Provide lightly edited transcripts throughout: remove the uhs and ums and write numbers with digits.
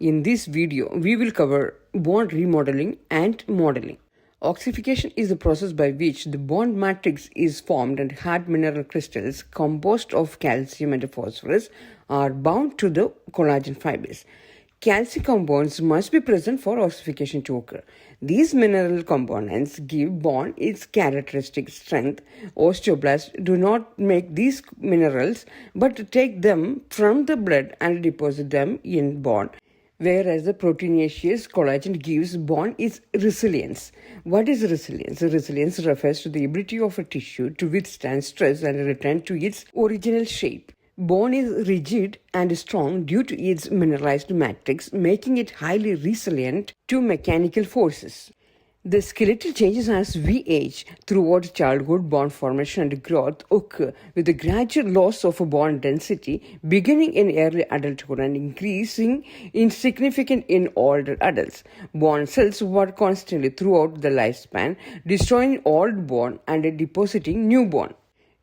In this video, we will cover bone remodeling and modeling. Ossification is the process by which the bone matrix is formed and hard mineral crystals composed of calcium and phosphorus are bound to the collagen fibers. Calcium compounds must be present for ossification to occur. These mineral components give bone its characteristic strength. Osteoblasts do not make these minerals but take them from the blood and deposit them in bone, whereas the proteinaceous collagen gives bone its resilience. What is resilience? Resilience refers to the ability of a tissue to withstand stress and return to its original shape. Bone is rigid and strong due to its mineralized matrix, making it highly resilient to mechanical forces. The skeletal changes as we age. Throughout childhood, bone formation and growth occur with a gradual loss of bone density beginning in early adulthood and increasing in significance in older adults. Bone cells work constantly throughout the lifespan, destroying old bone and depositing new bone.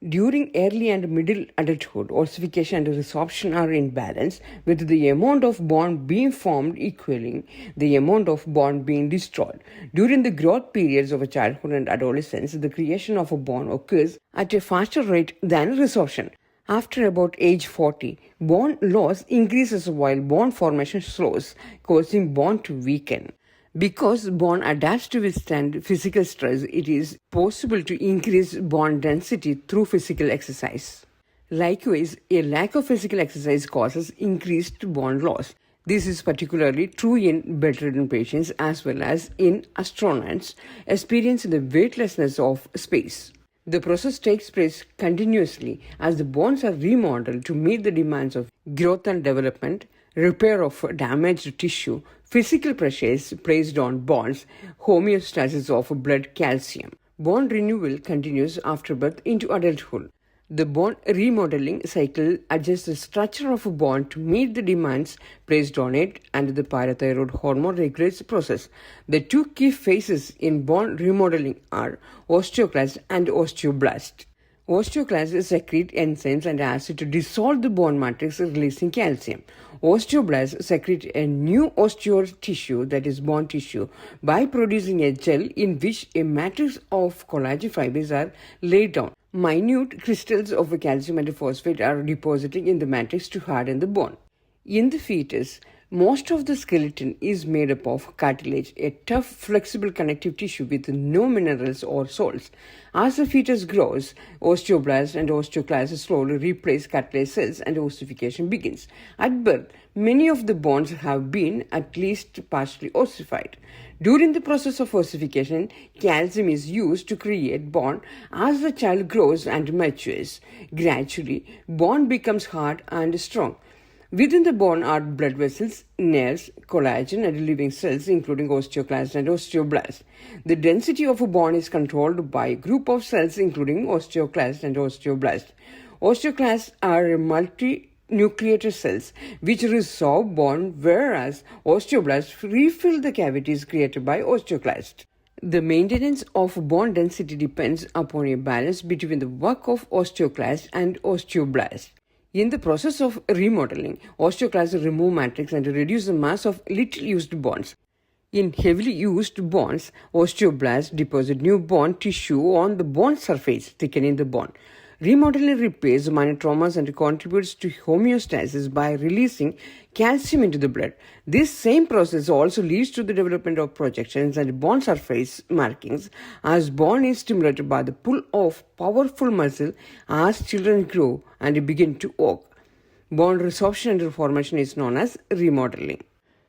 During early and middle adulthood, ossification and resorption are in balance, with the amount of bone being formed equaling the amount of bone being destroyed. During the growth periods of childhood and adolescence, the creation of a bone occurs at a faster rate than resorption. After about age 40, bone loss increases while bone formation slows, causing bone to weaken. Because bone adapts to withstand physical stress, it is possible to increase bone density through physical exercise. Likewise, a lack of physical exercise causes increased bone loss. This is particularly true in bedridden patients as well as in astronauts experiencing the weightlessness of space. The process takes place continuously as the bones are remodeled to meet the demands of growth and development, repair of damaged tissue, physical pressures placed on bones, homeostasis of blood calcium. Bone renewal continues after birth into adulthood. The bone remodeling cycle adjusts the structure of a bone to meet the demands placed on it, and the parathyroid hormone regulates the process. The two key phases in bone remodeling are osteoclasts and osteoblasts. Osteoclasts secrete enzymes and acid to dissolve the bone matrix, releasing calcium. Osteoblasts secrete a new osteoid tissue, that is bone tissue, by producing a gel in which a matrix of collagen fibers are laid down. Minute crystals of calcium and phosphate are deposited in the matrix to harden the bone. In the fetus, most of the skeleton is made up of cartilage, a tough, flexible connective tissue with no minerals or salts. As the fetus grows, osteoblasts and osteoclasts slowly replace cartilage cells and ossification begins. At birth, many of the bones have been at least partially ossified. During the process of ossification, calcium is used to create bone. As the child grows and matures, gradually, bone becomes hard and strong. Within the bone are blood vessels, nerves, collagen, and living cells, including osteoclasts and osteoblasts. The density of a bone is controlled by a group of cells, including osteoclasts and osteoblasts. Osteoclasts are multi-nucleated cells which resorb bone, whereas osteoblasts refill the cavities created by osteoclasts. The maintenance of bone density depends upon a balance between the work of osteoclasts and osteoblasts. In the process of remodeling, osteoclasts remove matrix and reduce the mass of little used bones. In heavily used bones, osteoblasts deposit new bone tissue on the bone surface, thickening the bone. Remodeling repairs minor traumas and contributes to homeostasis by releasing calcium into the blood. This same process also leads to the development of projections and bone surface markings, as bone is stimulated by the pull of powerful muscle as children grow and begin to walk. Bone resorption and reformation is known as remodeling.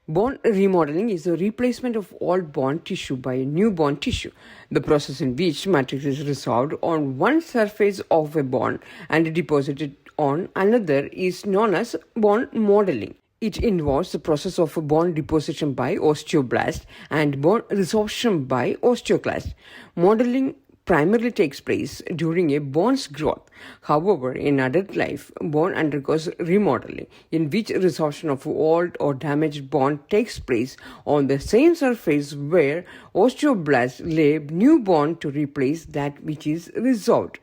Bone remodeling is the replacement of old bone tissue by new bone tissue. The process in which matrix is resolved on one surface of a bone and deposited on another is known as bone modeling. It involves the process of bone deposition by osteoblast and bone resorption by osteoclast. Modeling primarily takes place during a bone's growth. However, in adult life, bone undergoes remodeling, in which resorption of old or damaged bone takes place on the same surface where osteoblasts lay new bone to replace that which is resolved.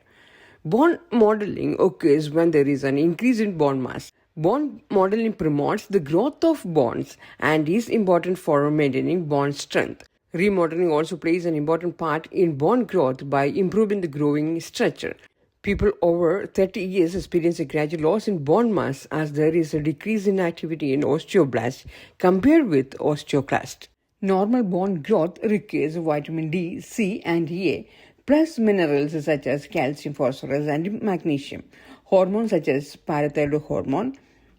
Bone modeling occurs when there is an increase in bone mass. Bond modeling promotes the growth of bonds and is important for maintaining bond strength. Remodeling also plays an important part in bond growth by improving the growing structure. People over 30 years experience a gradual loss in bone mass as there is a decrease in activity in osteoblasts compared with osteoclasts. Normal bone growth requires vitamin D, C, and A, plus minerals such as calcium, phosphorus, and magnesium. Hormones such as parathyroid hormone,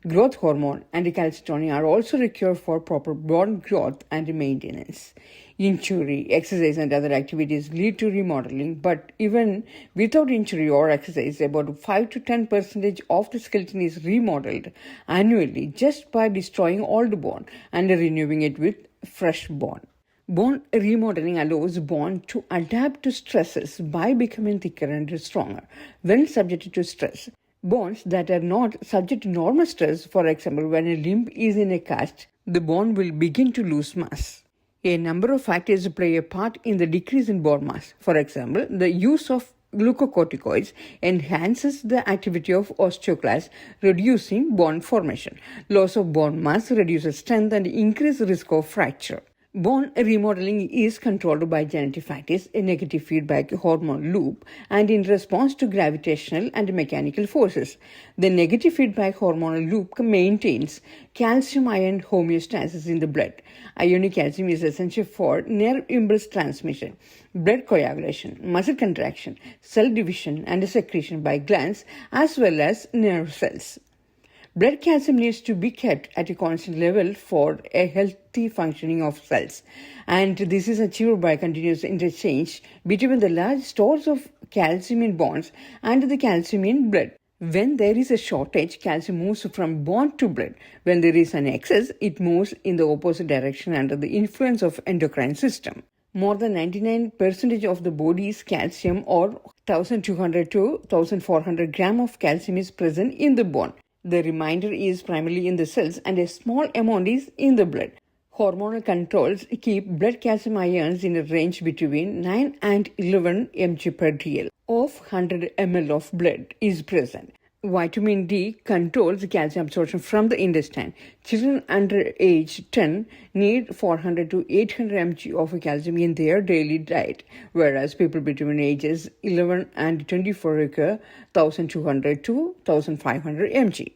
growth hormone, and calcitonin are also required for proper bone growth and maintenance. Injury, exercise, and other activities lead to remodeling, but even without injury or exercise, about 5 to 10% of the skeleton is remodeled annually just by destroying old bone and renewing it with fresh bone. Bone remodeling allows bone to adapt to stresses by becoming thicker and stronger when subjected to stress. Bones that are not subject to normal stress, for example, when a limb is in a cast, the bone will begin to lose mass. A number of factors play a part in the decrease in bone mass. For example, the use of glucocorticoids enhances the activity of osteoclasts, reducing bone formation. Loss of bone mass reduces strength and increases risk of fracture. Bone remodeling is controlled by genetic factors, a negative feedback hormone loop, and in response to gravitational and mechanical forces. The negative feedback hormonal loop maintains calcium-ion homeostasis in the blood. Ionic calcium is essential for nerve impulse transmission, blood coagulation, muscle contraction, cell division, and secretion by glands as well as nerve cells. Blood calcium needs to be kept at a constant level for a healthy functioning of cells, and this is achieved by continuous interchange between the large stores of calcium in bones and the calcium in blood. When there is a shortage, calcium moves from bone to blood. When there is an excess, it moves in the opposite direction under the influence of endocrine system. More than 99% of the body's calcium, or 1200 to 1400 gram of calcium, is present in the bone. The remainder is primarily in the cells and a small amount is in the blood. Hormonal controls keep blood calcium ions in a range between 9 and 11 mg per dl of 100 ml of blood is present. Vitamin D controls calcium absorption from the intestine. Children under age 10 need 400 to 800 mg of calcium in their daily diet, whereas people between ages 11 and 24 require 1200 to 1500 mg.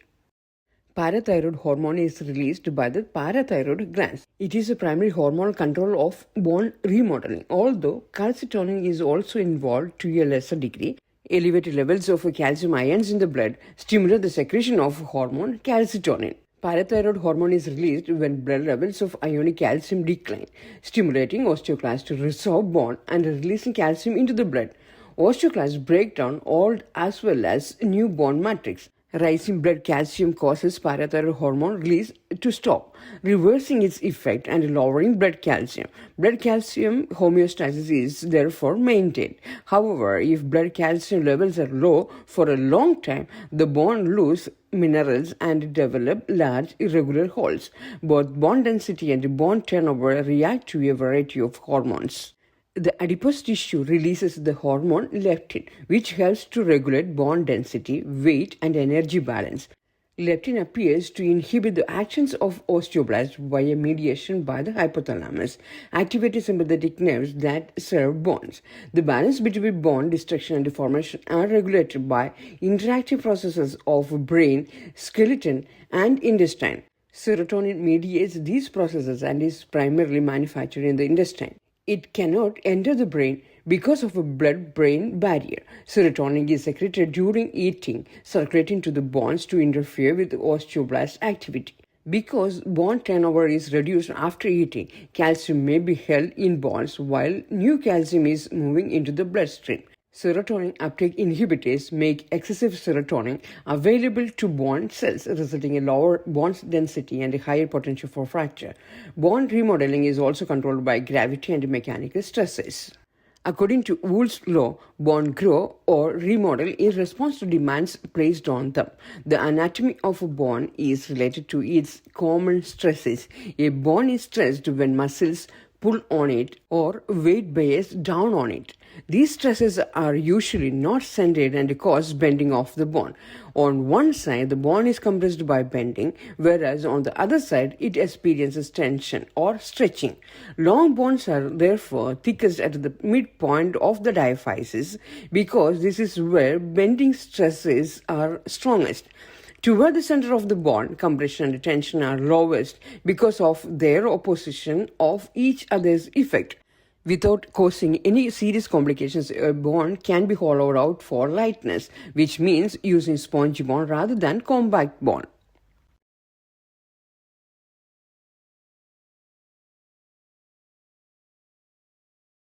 Parathyroid hormone is released by the parathyroid glands. It is a primary hormonal control of bone remodeling, although calcitonin is also involved to a lesser degree. Elevated levels of calcium ions in the blood stimulate the secretion of hormone calcitonin. Parathyroid hormone is released when blood levels of ionic calcium decline, stimulating osteoclasts to resorb bone and releasing calcium into the blood. Osteoclasts break down old as well as new bone matrix. Rising blood calcium causes parathyroid hormone release to stop, reversing its effect and lowering blood calcium. Blood calcium homeostasis is therefore maintained. However, if blood calcium levels are low for a long time, the bone loses minerals and develop large irregular holes. Both bone density and bone turnover react to a variety of hormones. The adipose tissue releases the hormone leptin, which helps to regulate bone density, weight, and energy balance. Leptin appears to inhibit the actions of osteoblasts via mediation by the hypothalamus, activating sympathetic nerves that serve bones. The balance between bone destruction and formation are regulated by interactive processes of brain, skeleton, and intestine. Serotonin mediates these processes and is primarily manufactured in the intestine. It cannot enter the brain because of a blood-brain barrier. Serotonin is secreted during eating, circulating to the bones to interfere with osteoblast activity. Because bone turnover is reduced after eating, calcium may be held in bones while new calcium is moving into the bloodstream. Serotonin uptake inhibitors make excessive serotonin available to bone cells, resulting in lower bone density and a higher potential for fracture. Bone remodeling is also controlled by gravity and mechanical stresses. According to Wooll's law, bone grow or remodel in response to demands placed on them. The anatomy of a bone is related to its common stresses. A bone is stressed when muscles pull on it or weight bears down on it. These stresses are usually not centered and cause bending of the bone. On one side, the bone is compressed by bending, whereas on the other side, it experiences tension or stretching. Long bones are therefore thickest at the midpoint of the diaphysis because this is where bending stresses are strongest. Toward the center of the bone, compression and tension are lowest because of their opposition of each other's effect. Without causing any serious complications, a bone can be hollowed out for lightness, which means using spongy bone rather than compact bone.